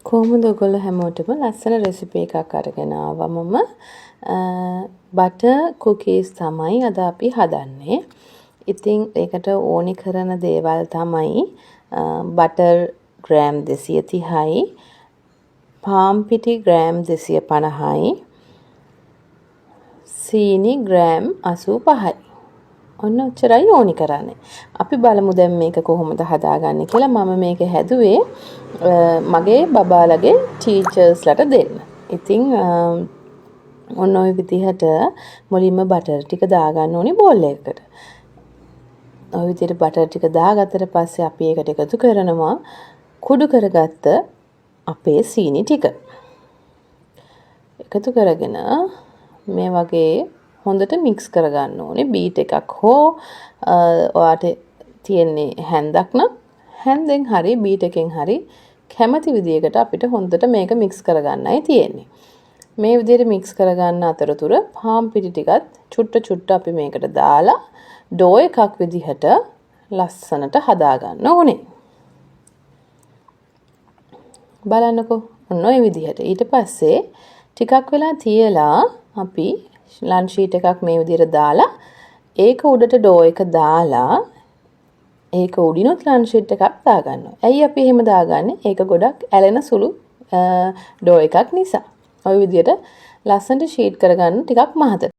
කොහොමද ඔයගොල්ලෝ හැමෝටම ලස්සන රෙසිපි එකක් අරගෙන ආවා මම. බටර් කුකීස් තමයි අද අපි හදන්නේ. ඉතින් ඒකට ඕනි කරන දේවල් තමයි බටර් ග්‍රෑම් 230යි, පාම් පිටි ග්‍රෑම් 250යි, සීනි ග්‍රෑම් 85යි. ඔන්න ඔච්චරයි ඕනි කරන්නේ. අපි බලමු දැන් මේක කොහොමද හදාගන්නේ කියලා. මම මේක හැදුවේ මගේ බබාලගේ ටීචර්ස්ලට දෙන්න. ඉතින් ඔන්න ඔය විදිහට මුලින්ම බටර් ටික දාගන්න ඕනේ බෝල් එකකට. ඔය විදිහට බටර් ටික දාගත්තට පස්සේ අපි ඒකට එකතු කරනවා කුඩු කරගත්ත අපේ සීනි ටික. එකතු කරගෙන මේ වගේ හොඳට මික්ස් කරගන්න ඕනේ. බීට් එකක් හෝ ඔයාට තියෙන්නේ හැන්දක් නම් හැන්දෙන් හරි බීට් එකෙන් හරි කැමති විදියකට අපිට හොඳට මේක මික්ස් කරගන්නයි තියෙන්නේ. මේ විදිහට මික්ස් කරගන්න අතරතුර පාම් පිටි ටිකත් චුට්ට අපි මේකට දාලා ඩෝ එකක් විදිහට ලස්සනට හදාගන්න ඕනේ. බලන්නකෝ ඔන්න ඔය විදිහට. ඊට පස්සේ ටිකක් වෙලා තියලා අපි ලන්ච් ෂීට් එකක් මේ විදිහට දාලා ඒක උඩට ඩෝ එක දාලා ඒක උඩිනුත් ලන්ච් ෂීට් එකක් දාගන්නවා. ඇයි අපි එහෙම දාගන්නේ? ඒක ගොඩක් ඇලෙන සුළු ඩෝ එකක් නිසා. ওই විදිහට ලස්සනට ෂීට් කරගන්න ටිකක් මහත.